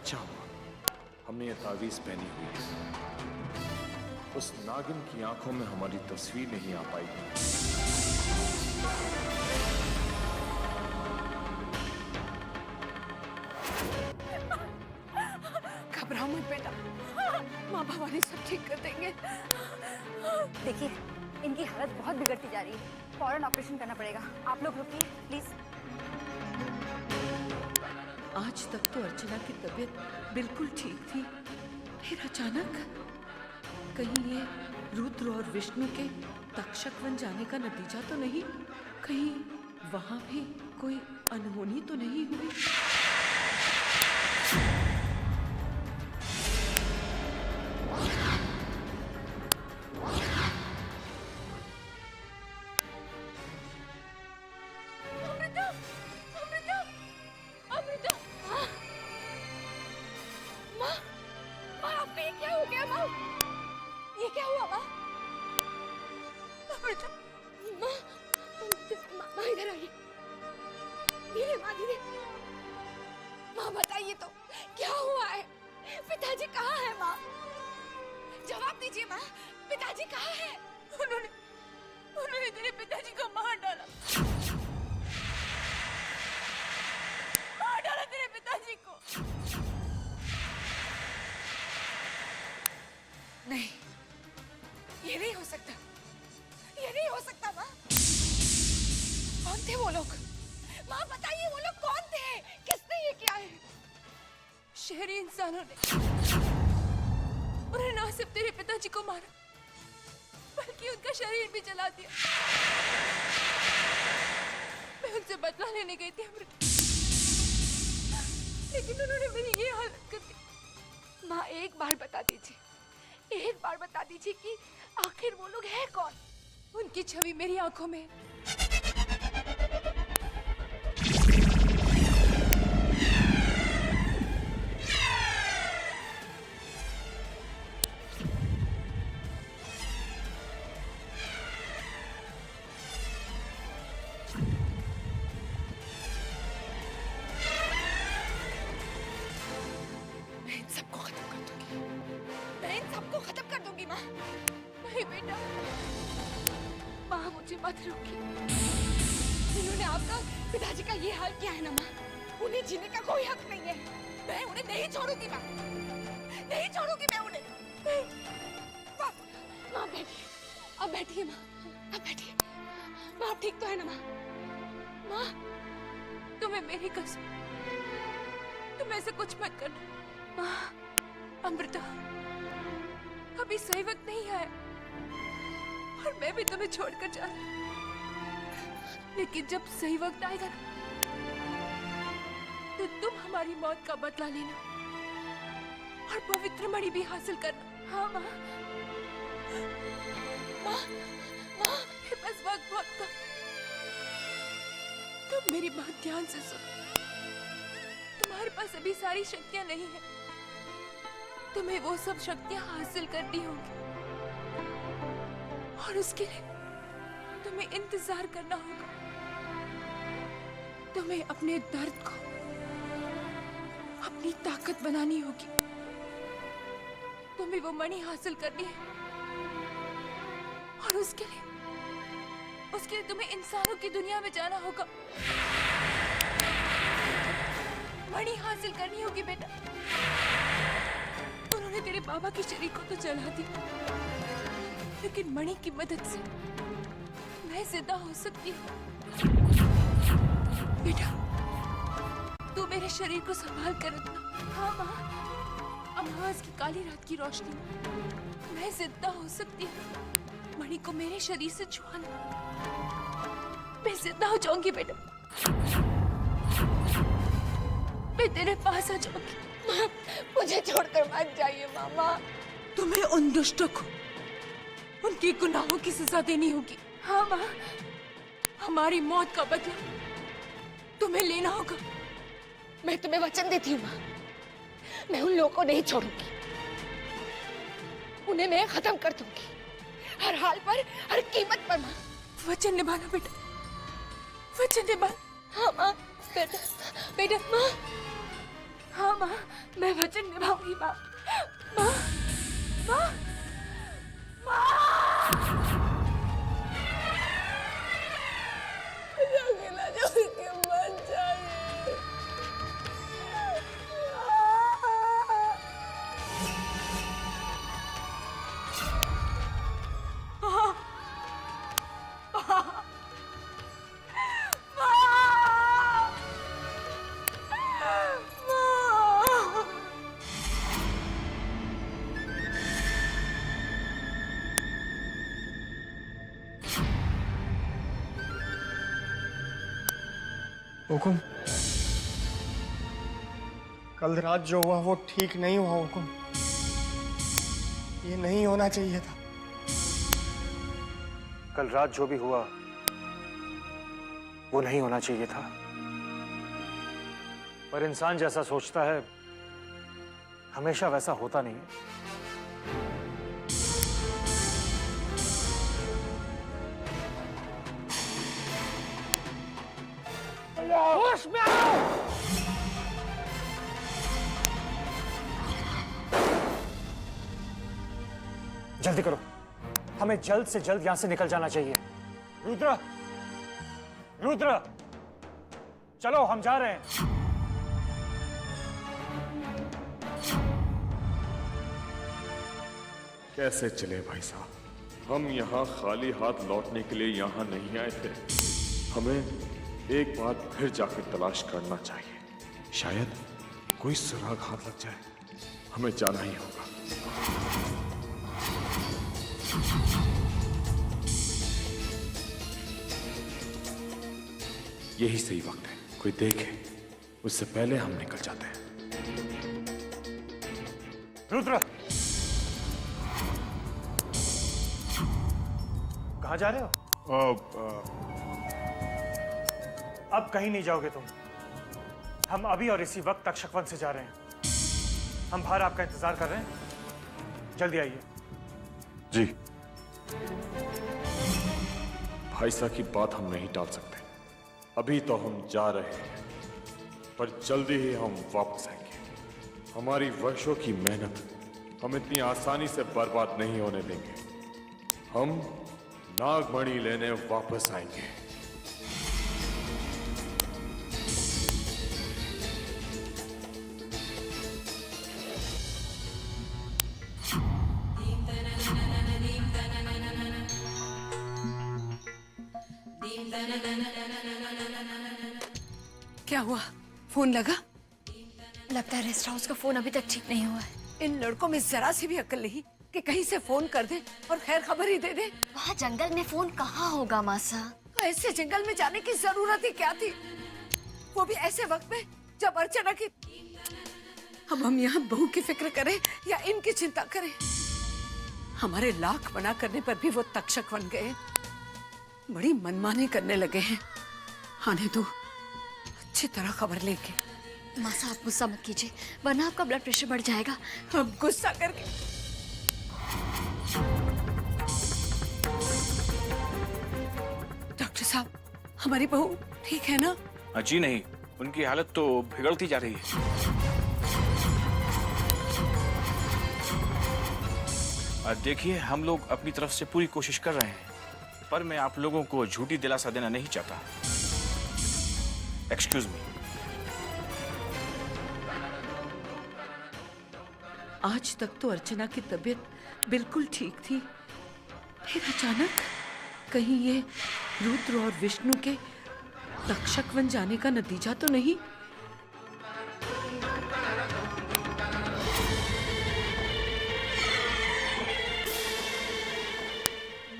अच्छा हुआ हमने ये तावीज पहनी हुई है। उस नागिन की आंखों में हमारी तस्वीर नहीं आ पाएगी। घबराओ मत बेटा, माँ भवानी सब ठीक कर देंगे। देखिए, इनकी हालत बहुत बिगड़ती जा रही है, फौरन ऑपरेशन करना पड़ेगा। आप लोग रुकिए प्लीज। आज तक तो अर्चना की तबीयत बिल्कुल ठीक थी, फिर अचानक कहीं ये रुद्र और विष्णु के तक्षक बन जाने का नतीजा तो नहीं? कहीं वहां भी कोई अनहोनी तो नहीं हुई? माँ बताइए तो क्या हुआ है? पिताजी कहाँ है? माँ जवाब दीजिए। माँ पिताजी कहाँ है? उन्होंने तेरे पिताजी को मार डाला, मार डाला तेरे पिताजी को। नहीं, ये नहीं हो सकता, ये नहीं हो सकता। माँ कौन थे वो लोग? माँ बताइए वो लोग कौन थे? किसने ये किया है? शहरी इंसानों ने उन्हें ना सिर्फ तेरे पिताजी को मारा बल्कि उनका शरीर भी जला दिया। मैं उनसे बदला लेने गई थी अमृता, लेकिन उन्होंने मेरी ये हालत कर दी। माँ एक बार बता दीजिए, एक बार बता दीजिए कि आखिर वो लोग हैं कौन? उनकी छवि मेरी आंखों में है। मत रोकिए। इन्होंने आपका पिताजी का ये हाल किया है ना माँ, उन्हें जीने का कोई हक नहीं है। मैं उन्हें नहीं छोड़ूंगी माँ, नहीं छोड़ूंगी मैं उन्हें। माँ बैठिए, अब बैठिए माँ, अब बैठिए। माँ आप ठीक तो है ना माँ? माँ तुम्हें मेरी कसम, तुम ऐसे कुछ मत करना। माँ अमृता अभी सही वक्त नहीं आया और मैं भी तुम्हें छोड़कर जा रही हूँ, लेकिन जब सही वक्त आएगा तो तुम हमारी मौत का बदला लेना और पवित्र मणि भी हासिल करना। हाँ माँ, माँ, माँ मेरे पास वक्त बहुत कम, तुम मेरी बात ध्यान से सुनो। तुम्हारे पास अभी सारी शक्तियां नहीं है, तुम्हें वो सब शक्तियां हासिल करनी होगी और उसके लिए तुम्हें इंतजार करना होगा। तुम्हें अपने दर्द को अपनी ताकत बनानी होगी। तुम्हें वो मणि हासिल करनी है और उसके लिए तुम्हें इंसानों की दुनिया में जाना होगा। मणि हासिल करनी होगी बेटा। उन्होंने तेरे बाबा के शरीर को तो जला दिया, लेकिन मणि की मदद से मैं जिंदा हो सकती हूँ। बेटा तू मेरे शरीर को संभाल कर रखना। हाँ माँ, अमावस की काली रात की रोशनी में मैं जिंदा हो सकती हूँ। मणि को मेरे शरीर से छुआना, मैं जिंदा हो जाऊंगी बेटा। मैं तेरे पास आ जाऊंगी। माँ मुझे छोड़कर मत जाइए मामा। तुम्हें उन दुष्टों को उनके गुनाहों की सजा देनी होगी। हाँ माँ, हमारी मौत का बदला तुम्हें लेना होगा। मैं तुम्हें वचन देती हूँ माँ, मैं उन लोगों को नहीं छोड़ूंगी। उन्हें मैं खत्म कर दूंगी, हर हाल पर, हर कीमत पर। माँ वचन निभाना बेटा, वचन निभा। हाँ माँ। बेटा बेटा माँ हाँ माँ, मैं वचन निभाऊंगी माँ। माँ, माँ, माँ। मुझे अकेला छोड़ के मत जाइए। हुकुम, कल रात जो हुआ वो ठीक नहीं हुआ हुकुम। ये नहीं होना चाहिए था। कल रात जो भी हुआ वो नहीं होना चाहिए था। पर इंसान जैसा सोचता है हमेशा वैसा होता नहीं है। होश में आओ! जल्दी करो, हमें जल्द से जल्द यहां से निकल जाना चाहिए। रुद्र, रुद्र, चलो हम जा रहे हैं। कैसे चले भाई साहब? हम यहाँ खाली हाथ लौटने के लिए यहाँ नहीं आए थे। हमें एक बार फिर जाकर तलाश करना चाहिए। शायद कोई सुराग हाथ लग जाए। हमें जाना ही होगा। यही सही वक्त है। कोई देखे उससे पहले हम निकल जाते हैं। रुद्र, कहाँ जा रहे हो? अब कहीं नहीं जाओगे तुम। हम अभी और इसी वक्त तक्षकवन से जा रहे हैं। हम बाहर आपका इंतजार कर रहे हैं। जल्दी आइए। जी। भाई साहब की बात हम नहीं टाल सकते। अभी तो हम जा रहे हैं, पर जल्दी ही हम वापस आएंगे। हमारी वर्षों की मेहनत हम इतनी आसानी से बर्बाद नहीं होने देंगे। हम नागमणि लेने वापस आएंगे। क्या हुआ? फोन लगा? लगता है रेस्ट हाउस का फोन अभी तक ठीक नहीं हुआ है। इन लड़कों में जरा सी भी अक्ल नहीं कि कहीं से फोन कर दे और खैर खबर ही दे दे। वहाँ जंगल में फोन कहाँ होगा मासा? ऐसे जंगल में जाने की जरूरत ही क्या थी, वो भी ऐसे वक्त में जब अर्चना की। अब हम यहाँ बहू की फिक्र करें या इनकी चिंता करें? हमारे लाख मना करने पर भी वो तक्षक बन गए। बड़ी मनमानी करने लगे हैं। आने दो, अच्छी तरह खबर लेके। मासा आप गुस्सा मत कीजिए, वरना आपका ब्लड प्रेशर बढ़ जाएगा। अब गुस्सा करके डॉक्टर साहब, हमारी बहू ठीक है ना? जी नहीं, उनकी हालत तो बिगड़ती जा रही है। देखिए, हम लोग अपनी तरफ से पूरी कोशिश कर रहे हैं, पर मैं आप लोगों को झूठी दिलासा देना नहीं चाहता। Excuse me. आज तक तो अर्चना की तबीयत बिल्कुल ठीक थी, फिर अचानक कहीं ये रुद्र और विष्णु के तक्षक बन जाने का नतीजा तो नहीं?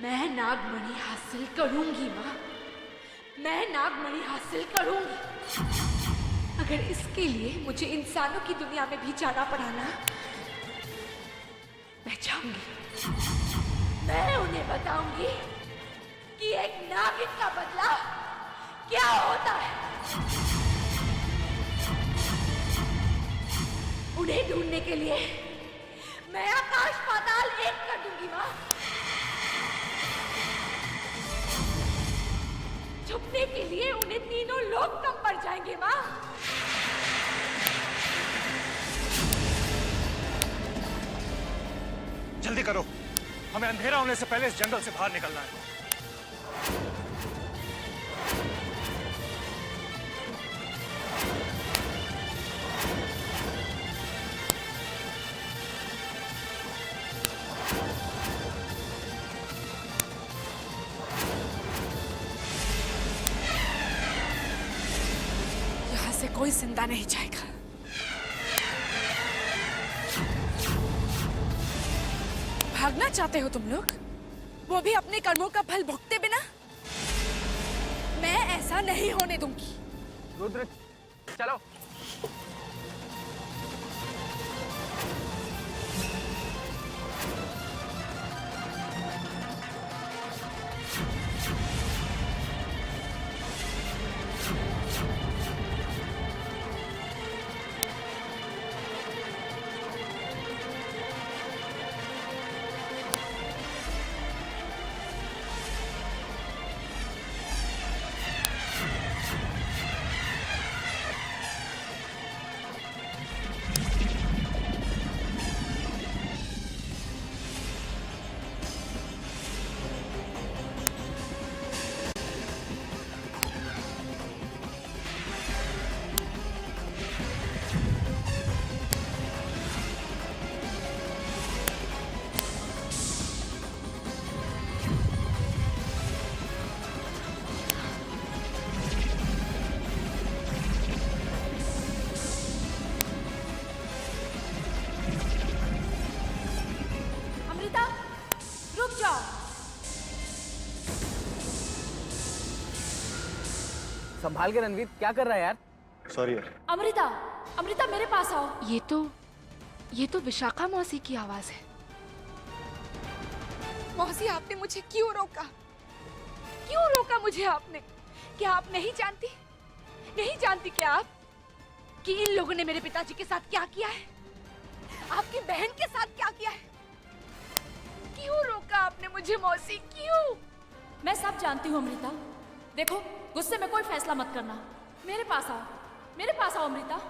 मैं नागमणि हासिल करूंगी माँ, मैं नागमणि हासिल करूंगी। अगर इसके लिए मुझे इंसानों की दुनिया में भी जाना पड़ा ना, मैं जाऊंगी। मैं उन्हें बताऊंगी कि एक नागिन का बदला क्या होता है। उन्हें ढूंढने के लिए मैं आकाश पाताल एक कर दूंगी माँ। छुपने के लिए उन्हें तीनों लोग कम पड़ जाएंगे माँ। जल्दी करो, हमें अंधेरा होने से पहले इस जंगल से बाहर निकलना है। यहाँ से कोई जिंदा नहीं जाएगा। भागना चाहते हो तुम लोग, वो भी अपने कर्मों का फल भुगते बिना? मैं ऐसा नहीं होने दूंगी। रुद्र चलो। अमृता, रुक जाओ। संभाल के रणवीर, क्या कर रहा है यार? सॉरी यार। अमृता, अमृता मेरे पास आओ। ये तो विशाखा मौसी की आवाज है। मौसी, आपने मुझे क्यों रोका? क्यों रोका मुझे आपने? क्या आप नहीं जानती? नहीं जानती क्या आप कि इन लोगों ने मेरे पिताजी के साथ क्या किया है? आपकी बहन के साथ क्या किया है? क्यों रोका आपने मुझे मौसी, क्यों? मैं सब जानती हूँ अमृता। देखो, गुस्से में कोई फैसला मत करना। मेरे पास आओ, मेरे पास आओ अमृता।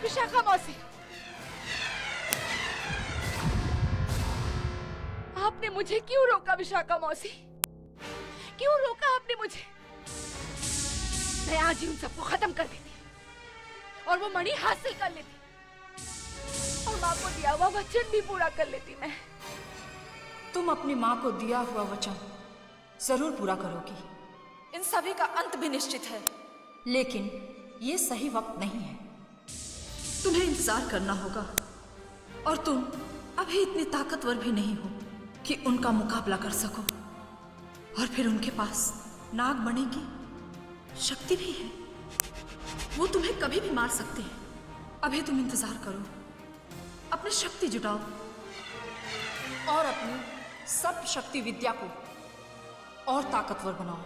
विशाखा मौसी, आपने मुझे क्यों रोका? विशाखा मौसी, क्यों रोका आपने मुझे? मैं आज ही उन सबको खत्म कर देती और वो मणि हासिल कर लेती और माँ को दिया हुआ वचन भी पूरा कर लेती। मैं तुम अपनी माँ को दिया हुआ वचन जरूर पूरा करोगी। इन सभी का अंत भी निश्चित है, लेकिन ये सही वक्त नहीं है। तुम्हें इंतजार करना होगा और तुम अभी इतनी ताकतवर भी नहीं हो कि उनका मुकाबला कर सको। और फिर उनके पास नागमणि की शक्ति भी है, वो तुम्हें कभी भी मार सकते हैं। अभी तुम इंतजार करो, अपनी शक्ति जुटाओ और अपनी सब शक्ति विद्या को और ताकतवर बनाओ,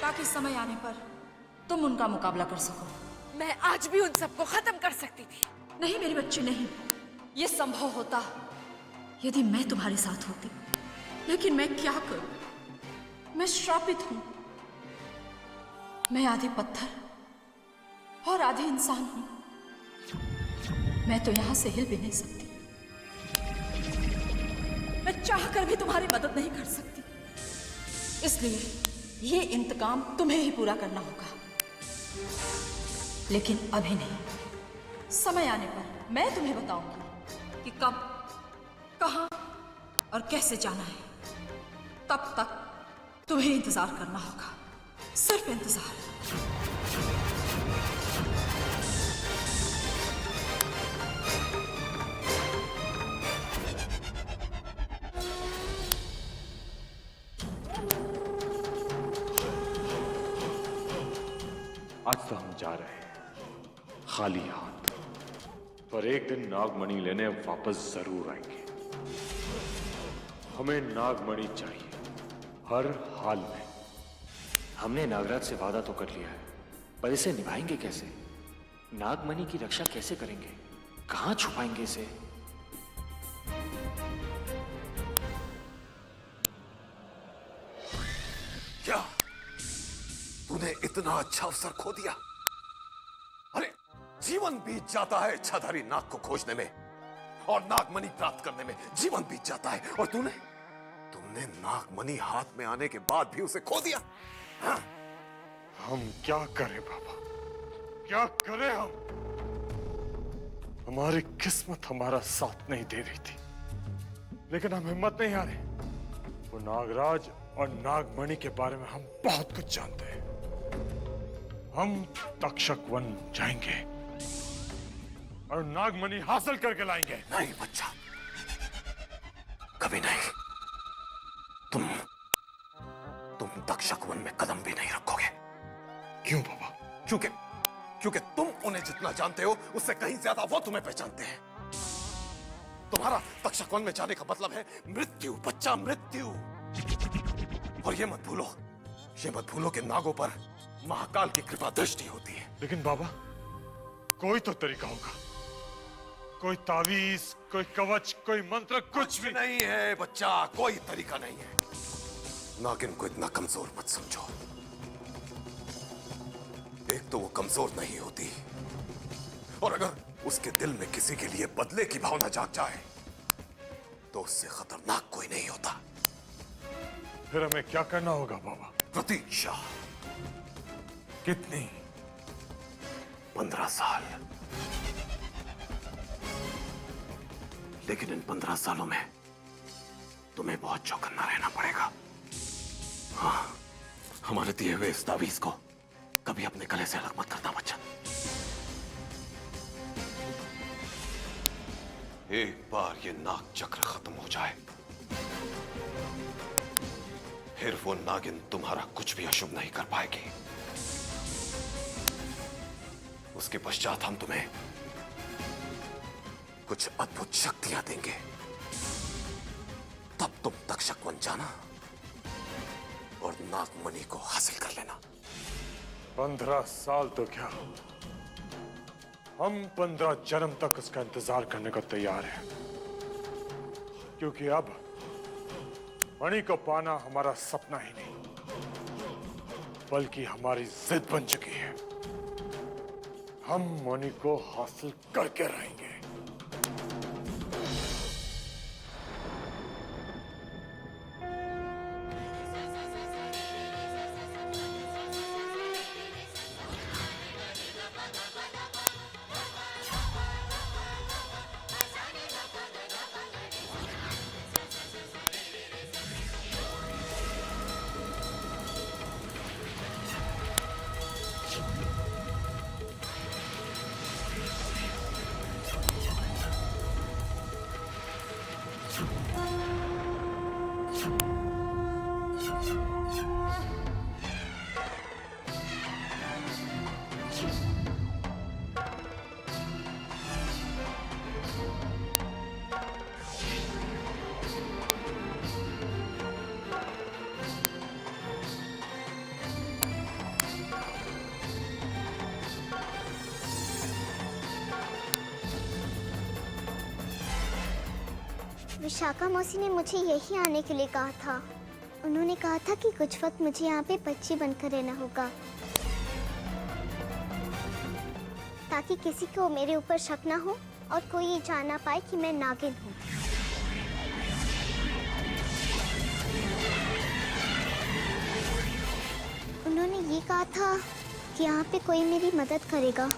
ताकि समय आने पर तुम उनका मुकाबला कर सको। मैं आज भी उन सबको खत्म कर सकती थी। नहीं मेरी बच्ची, नहीं। ये संभव होता यदि मैं तुम्हारे साथ होती, लेकिन मैं क्या करूं? मैं श्रापित हूं। मैं आधी पत्थर और आधी इंसान हूं। मैं तो यहां से हिल भी नहीं सकती। मैं चाहकर भी तुम्हारी मदद नहीं कर सकती। इसलिए ये इंतकाम तुम्हें ही पूरा करना होगा, लेकिन अभी नहीं। समय आने पर मैं तुम्हें बताऊंगी कि कब, कहां और कैसे जाना है। तब तक तुम्हें इंतजार करना होगा, सिर्फ इंतजार। आज तो हम जा रहे हैं खाली हाथ, पर एक दिन नागमणि लेने वापस जरूर आएंगे। हमें नागमणि चाहिए हर हाल में। हमने नागराज से वादा तो कर लिया है, पर इसे निभाएंगे कैसे? नागमणि की रक्षा कैसे करेंगे? कहां छुपाएंगे इसे? क्या तूने इतना अच्छा अवसर खो दिया? अरे जीवन बीत जाता है इच्छाधारी नाग को खोजने में और नागमणि प्राप्त करने में जीवन बीत जाता है, और तुमने नागमणि हाथ में आने के बाद भी उसे खो दिया। हाँ? हम क्या करें बाबा, क्या करें हम? हमारी किस्मत हमारा साथ नहीं दे रही थी, लेकिन हम हिम्मत नहीं हारे। वो नागराज और नागमणि के बारे में हम बहुत कुछ जानते हैं। हम तक्षक वन जाएंगे और नागमणि हासिल करके लाएंगे। नहीं बच्चा, कभी नहीं। तुम तक्षक वन में कदम भी नहीं रखोगे। क्यों बाबा? क्योंकि तुम उन्हें जितना जानते हो उससे कहीं ज्यादा वो तुम्हें पहचानते हैं। तुम्हारा तक्षक वन में जाने का मतलब है मृत्यु बच्चा, मृत्यु। और ये मत भूलो कि नागों पर महाकाल की कृपा दृष्टि होती है। लेकिन बाबा, कोई तो तरीका होगा, कोई तावीज, कोई कवच, कोई मंत्र, कुछ भी नहीं है बच्चा, कोई तरीका नहीं है। नागिन को इतना कमजोर मत समझो। एक तो वो कमजोर नहीं होती, और अगर उसके दिल में किसी के लिए बदले की भावना जाग जाए तो उससे खतरनाक कोई नहीं होता। फिर हमें क्या करना होगा बाबा? प्रतीक्षा। कितनी? 15 साल। लेकिन इन 15 सालों में तुम्हें बहुत चौकन्ना रहना पड़ेगा। हाँ, हमारे दिए हुए इस तावीज को कभी अपने गले से अलग मत करना बच्चा। एक बार ये नाग चक्र खत्म हो जाए, फिर वो नागिन तुम्हारा कुछ भी अशुभ नहीं कर पाएगी। उसके पश्चात हम तुम्हें कुछ अद्भुत शक्तियां देंगे। तब तुम तक्षक वन जाना और नागमणि को हासिल कर लेना। 15 साल तो क्या, हम 15 जन्म तक उसका इंतजार करने को तैयार हैं, क्योंकि अब मणि को पाना हमारा सपना ही नहीं बल्कि हमारी जिद बन चुकी है। हम मणि को हासिल करके रहेंगे। विशाखा मौसी ने मुझे यही आने के लिए कहा था। उन्होंने कहा था कि कुछ वक्त मुझे यहाँ पे बच्ची बनकर रहना होगा, ताकि किसी को मेरे ऊपर शक ना हो और कोई ये जान ना पाए कि मैं नागिन हूँ। उन्होंने ये कहा था कि यहाँ पे कोई मेरी मदद करेगा।